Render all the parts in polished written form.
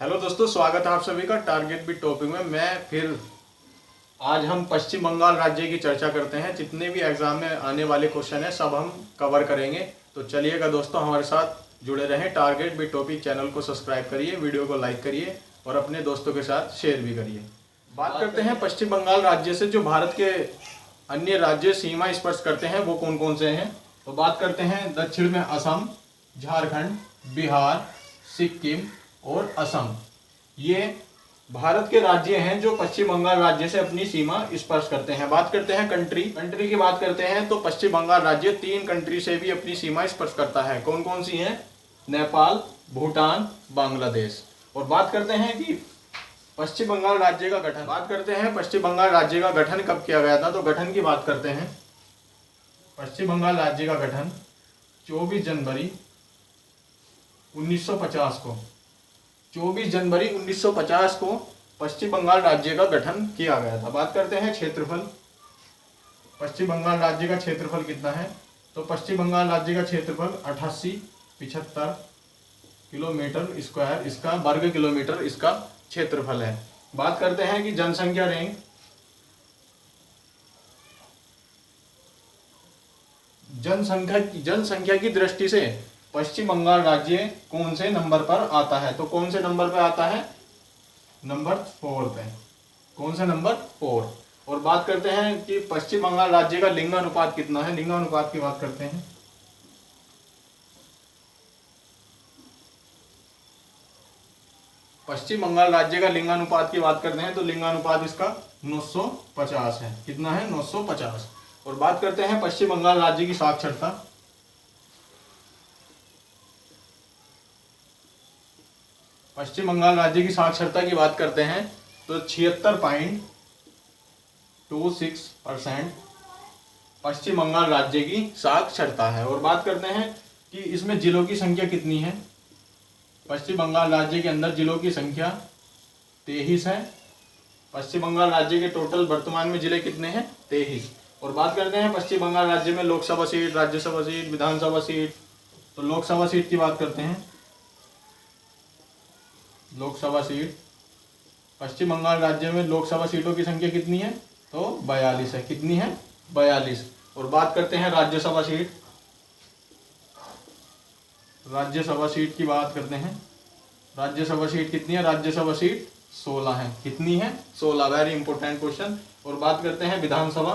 Hello दोस्तों, स्वागत है आप सभी का टारगेट बिट टॉपिक में। मैं फिर आज हम पश्चिम बंगाल राज्य की चर्चा करते हैं। जितने भी एग्जाम में आने वाले क्वेश्चन हैं सब हम कवर करेंगे। तो चलिएगा दोस्तों, हमारे साथ जुड़े रहें। टारगेट बिट टॉपिक चैनल को सब्सक्राइब करिए, वीडियो को लाइक करिए और अपने दोस्तों के साथ शेयर भी करिए। बात करते हैं पश्चिम बंगाल राज्य से जो भारत के अन्य राज्य सीमा स्पर्श करते हैं वो कौन कौन से हैं। तो बात करते हैं दक्षिण में असम, झारखंड, बिहार, सिक्किम और असम। ये भारत के राज्य हैं जो पश्चिम बंगाल राज्य से अपनी सीमा स्पर्श करते हैं। बात करते हैं कंट्री की बात करते हैं तो पश्चिम बंगाल राज्य 3 कंट्री से भी अपनी सीमा स्पर्श करता है। कौन कौन सी हैं? नेपाल, भूटान, बांग्लादेश। और बात करते हैं कि पश्चिम बंगाल राज्य का गठन, बात करते हैं पश्चिम बंगाल राज्य का गठन कब किया गया था। तो गठन की बात करते हैं, पश्चिम बंगाल राज्य का गठन 24 जनवरी 1950 को 24 जनवरी 1950 को पश्चिम बंगाल राज्य का गठन किया गया था। बात करते हैं क्षेत्रफल, पश्चिम बंगाल राज्य का क्षेत्रफल कितना है। तो पश्चिम बंगाल राज्य का क्षेत्रफल 8875 किलोमीटर स्क्वायर, इसका वर्ग किलोमीटर इसका क्षेत्रफल है। बात करते हैं कि जनसंख्या रैंक, जनसंख्या की दृष्टि से पश्चिम बंगाल राज्य कौन से नंबर पर आता है। तो कौन से नंबर पर आता है? नंबर 4 पे। कौन सा? नंबर 4। और बात करते हैं कि पश्चिम बंगाल राज्य का लिंगानुपात कितना है। लिंगानुपात की बात करते हैं, पश्चिम बंगाल राज्य का लिंगानुपात की बात करते हैं तो लिंगानुपात इसका 950 है। कितना है? 950। और बात करते हैं पश्चिम बंगाल राज्य की साक्षरता, पश्चिम बंगाल राज्य की साक्षरता की बात करते हैं तो 76.26% पश्चिम बंगाल राज्य की साक्षरता है। और बात करते हैं कि इसमें जिलों की संख्या कितनी है। पश्चिम बंगाल राज्य के अंदर जिलों की संख्या 23 है। पश्चिम बंगाल राज्य के टोटल वर्तमान में जिले कितने हैं? 23। और बात करते हैं पश्चिम बंगाल राज्य में लोकसभा सीट, राज्यसभा सीट, विधानसभा सीट। तो लोकसभा सीट की बात करते हैं, लोकसभा सीट, पश्चिम बंगाल राज्य में लोकसभा सीटों की संख्या कितनी है? तो 42 है। कितनी है? 42। और बात करते हैं राज्यसभा सीट, राज्यसभा सीट की बात करते हैं, राज्यसभा सीट कितनी है? राज्यसभा सीट 16 है। कितनी है? 16। Very important question. और बात करते हैं विधानसभा,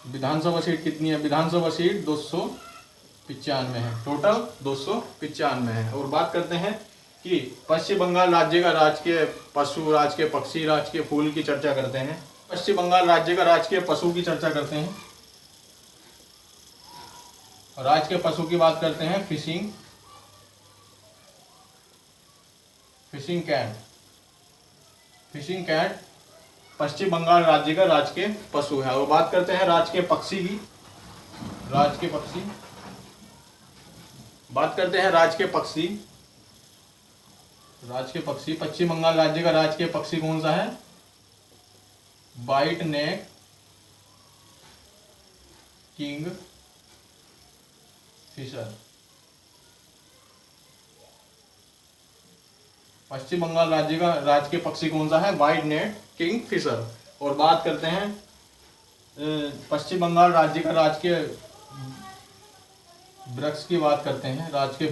विधानसभा सीट कितनी है? विधानसभा सीट 295 है। टोटल 295 है। और बात करते हैं कि पश्चिम बंगाल राज्य का राजकीय पशु, राजकीय पक्षी, राजकीय फूल की चर्चा करते हैं। पश्चिम बंगाल राज्य का राजकीय पशु की चर्चा करते हैं। राजकीय पशु की बात करते हैं फिशिंग कैट। फिशिंग कैट पश्चिम बंगाल राज्य का राजकीय पशु है। और बात करते हैं राजकीय पक्षी की, राजकीय पक्षी, बात करते हैं राजकीय पक्षी, राजकीय पक्षी पश्चिम बंगाल राज्य का राजकीय पक्षी कौन सा है? व्हाइट नेक किंग फिशर। पश्चिम बंगाल राज्य का राजकीय पक्षी कौन सा है? व्हाइट नेक किंग फिशर। और बात करते हैं पश्चिम बंगाल राज्य का राजकीय वृक्ष की बात करते हैं। राजकीय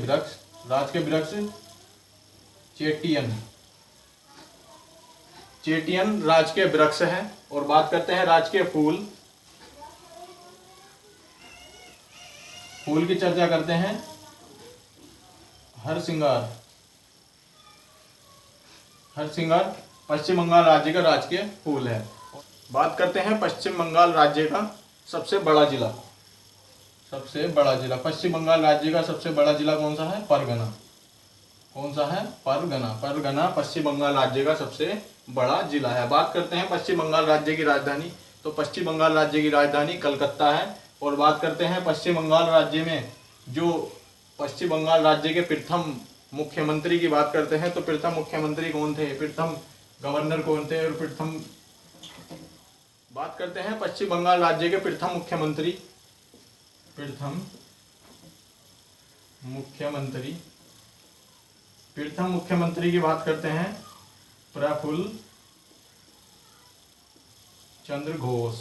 वृक्ष चेटियन राजकीय वृक्ष है। और बात करते हैं राजकीय फूल, फूल की चर्चा करते हैं हरसिंगार पश्चिम बंगाल राज्य का राजकीय फूल है। बात करते हैं पश्चिम बंगाल राज्य का सबसे बड़ा जिला, पश्चिम बंगाल राज्य का सबसे बड़ा जिला कौन सा है? परगना। कौन सा है? परगना पश्चिम बंगाल राज्य का सबसे बड़ा जिला है। बात करते हैं पश्चिम बंगाल राज्य की राजधानी, तो पश्चिम बंगाल राज्य की राजधानी कलकत्ता है। और बात करते हैं पश्चिम बंगाल राज्य में जो पश्चिम बंगाल राज्य के प्रथम मुख्यमंत्री की बात करते हैं तो प्रथम मुख्यमंत्री कौन थे? प्रथम गवर्नर कौन थे? और बात करते हैं पश्चिम बंगाल राज्य के प्रथम मुख्यमंत्री, प्रथम मुख्यमंत्री, प्रथम मुख्यमंत्री की बात करते हैं प्रफुल्ल चंद्र घोष।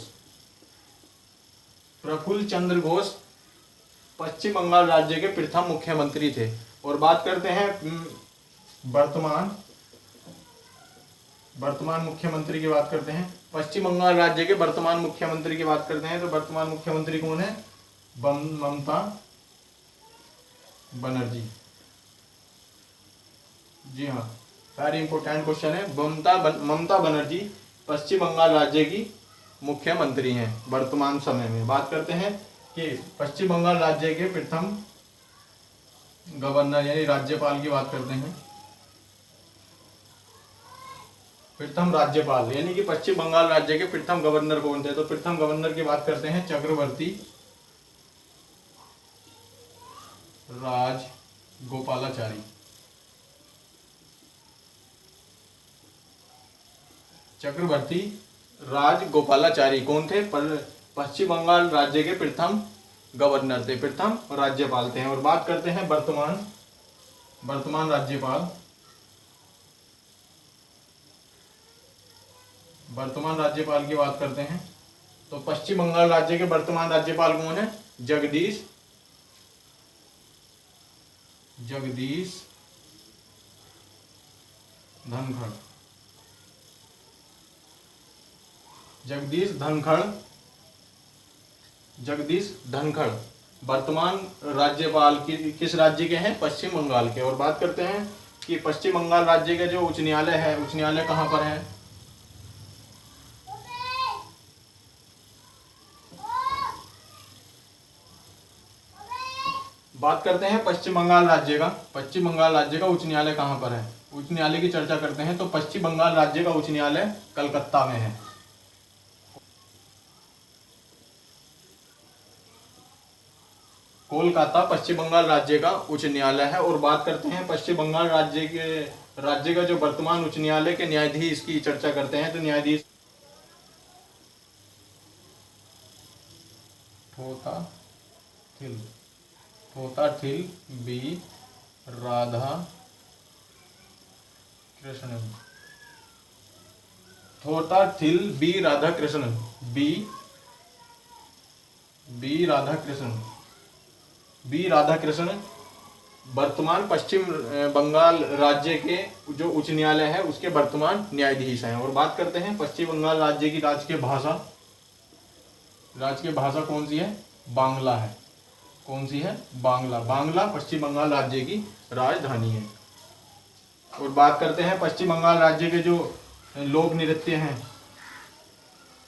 प्रफुल्ल चंद्र घोष पश्चिम बंगाल राज्य के प्रथम मुख्यमंत्री थे। और बात करते हैं वर्तमान मुख्यमंत्री की बात करते हैं, पश्चिम बंगाल राज्य के वर्तमान मुख्यमंत्री की बात करते हैं। तो वर्तमान मुख्यमंत्री कौन है? ममता बनर्जी। जी हाँ, वेरी इंपॉर्टेंट क्वेश्चन है। ममता बनर्जी पश्चिम बंगाल राज्य की मुख्यमंत्री हैं वर्तमान समय में। बात करते हैं कि पश्चिम बंगाल राज्य के प्रथम गवर्नर यानी राज्यपाल की बात करते हैं। प्रथम राज्यपाल यानी कि पश्चिम बंगाल राज्य के प्रथम गवर्नर कौन थे? तो प्रथम गवर्नर की बात करते हैं चक्रवर्ती राजगोपालाचारी। चक्रवर्ती राजगोपालाचारी कौन थे? पश्चिम बंगाल राज्य के प्रथम गवर्नर थे, प्रथम राज्यपाल थे। और बात करते हैं वर्तमान राज्यपाल। वर्तमान राज्यपाल की बात करते हैं तो पश्चिम बंगाल राज्य के वर्तमान राज्यपाल कौन है? जगदीश धनखड़। जगदीश धनखड़ वर्तमान राज्यपाल किस राज्य के हैं? पश्चिम बंगाल के। और बात करते हैं कि पश्चिम बंगाल राज्य का जो उच्च न्यायालय है, उच्च न्यायालय कहाँ पर है? बात करते हैं पश्चिम बंगाल राज्य का उच्च न्यायालय कहाँ पर है? उच्च न्यायालय की चर्चा करते हैं तो पश्चिम बंगाल राज्य का उच्च न्यायालय कलकत्ता में है। कोलकाता पश्चिम बंगाल राज्य का उच्च न्यायालय है। और बात करते हैं पश्चिम बंगाल राज्य का जो वर्तमान उच्च न्यायालय के न्यायाधीश की चर्चा करते हैं तो न्यायाधीश ठोताथिल बी राधाकृष्णन। ठोताथिल बी राधाकृष्णन वर्तमान पश्चिम बंगाल राज्य के जो उच्च न्यायालय है उसके वर्तमान न्यायाधीश हैं। और बात करते हैं पश्चिम बंगाल राज्य की राजकीय भाषा कौन सी है? बांग्ला है। कौन सी है? बांग्ला पश्चिम बंगाल राज्य की राजधानी है। और बात करते हैं पश्चिम बंगाल राज्य के जो लोक नृत्य हैं,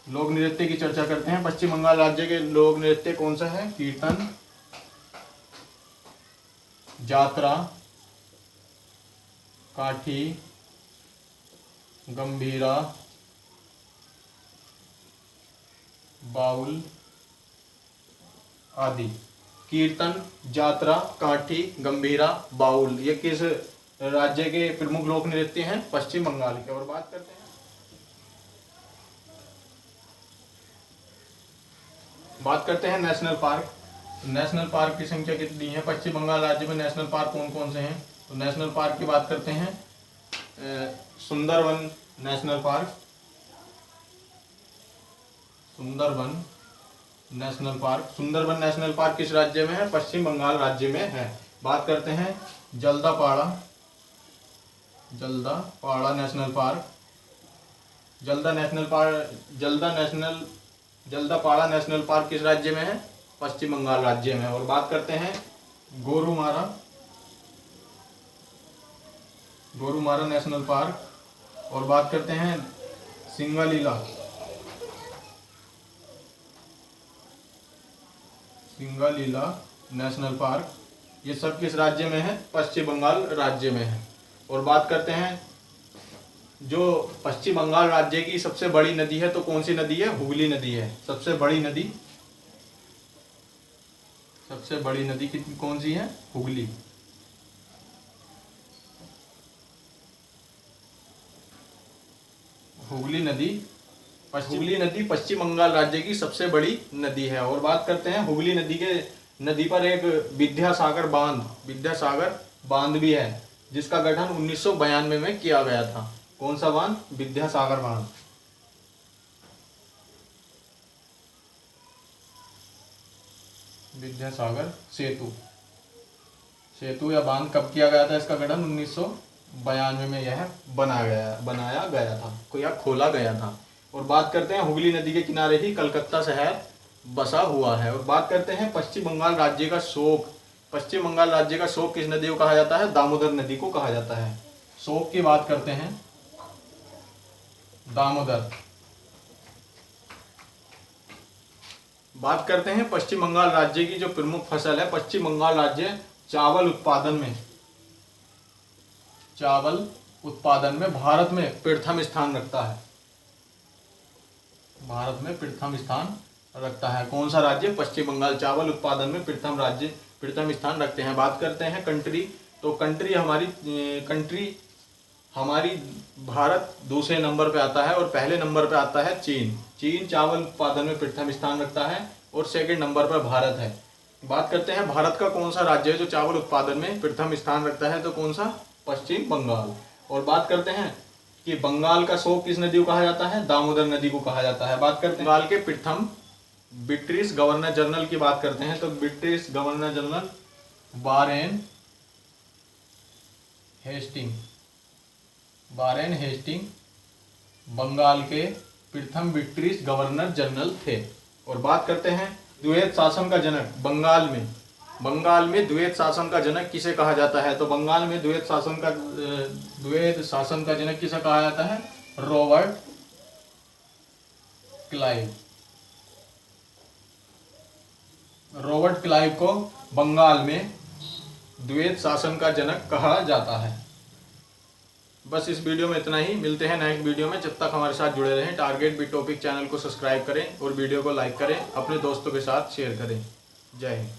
लोक नृत्य की चर्चा करते हैं। पश्चिम बंगाल राज्य के लोक नृत्य कौन सा है? कीर्तन, जात्रा, काठी, गंभीरा, बाउल आदि। कीर्तन, जात्रा, काठी, गंभीरा, बाउल ये किस राज्य के प्रमुख लोक नृत्य हैं? पश्चिम बंगाल के। और बात करते हैं नेशनल पार्क की संख्या कितनी है? पश्चिम बंगाल राज्य में नेशनल पार्क कौन कौन से हैं? तो नेशनल पार्क की बात करते हैं सुंदरवन नेशनल पार्क किस राज्य में है? पश्चिम बंगाल राज्य में है। बात करते हैं Jaldapara national park. Jaldapara national park किस राज्य में है? पश्चिम बंगाल राज्य में। और बात करते हैं गोरुमारा नेशनल पार्क। और बात करते हैं सिंगालीला नेशनल पार्क। ये सब किस राज्य में है? पश्चिम बंगाल राज्य में है। और बात करते हैं जो पश्चिम बंगाल राज्य की सबसे बड़ी नदी है तो कौन सी नदी है? हुगली नदी है। सबसे बड़ी नदी कौन सी है? हुगली। हुगली नदी पश्चिम बंगाल राज्य की सबसे बड़ी नदी है। और बात करते हैं हुगली नदी के नदी पर एक विद्यासागर बांध भी है, जिसका गठन 1992 में किया गया था। कौन सा बांध? विद्यासागर बांध। विद्यासागर सेतु या बांध कब किया गया था? इसका गठन 1992 में यह बनाया गया था या खोला गया था। और बात करते हैं हुगली नदी के किनारे ही कलकत्ता शहर बसा हुआ है। और बात करते हैं पश्चिम बंगाल राज्य का शोक। पश्चिम बंगाल राज्य का शोक किस नदी को कहा जाता है? दामोदर नदी को कहा जाता है। शोक की बात करते हैं, दामोदर। बात करते हैं पश्चिम बंगाल राज्य की जो प्रमुख फसल है। पश्चिम बंगाल राज्य चावल उत्पादन में भारत में प्रथम स्थान रखता है। कौन सा राज्य? पश्चिम बंगाल चावल उत्पादन में प्रथम स्थान रखते हैं। बात करते हैं कंट्री, तो कंट्री हमारी भारत दूसरे नंबर पे आता है और पहले नंबर पे आता है चीन चावल उत्पादन में प्रथम स्थान रखता है और सेकंड नंबर पर भारत है। बात करते हैं भारत का कौन सा राज्य है जो चावल उत्पादन में प्रथम स्थान रखता है? तो कौन सा? पश्चिम बंगाल। और बात करते हैं कि बंगाल का शोक किस नदी को कहा जाता है? दामोदर नदी को कहा जाता है। बात करते हैं बंगाल के प्रथम ब्रिटिश गवर्नर जनरल की बात करते हैं, तो British governor general Warren Hasting Bengal के प्रथम ब्रिटिश गवर्नर जनरल थे। और बात करते हैं द्वैत शासन का जनक। बंगाल में द्वैत शासन का जनक किसे कहा जाता है? तो बंगाल में द्वैत शासन का जनक किसे कहा जाता है? रॉबर्ट क्लाइव को बंगाल में द्वैत शासन का जनक कहा जाता है। बस इस वीडियो में इतना ही। मिलते हैं नेक्स्ट वीडियो में। जब तक हमारे साथ जुड़े रहें। टारगेट बिट टॉपिक चैनल को सब्सक्राइब करें और वीडियो को लाइक करें, अपने दोस्तों के साथ शेयर करें। जय हिंद।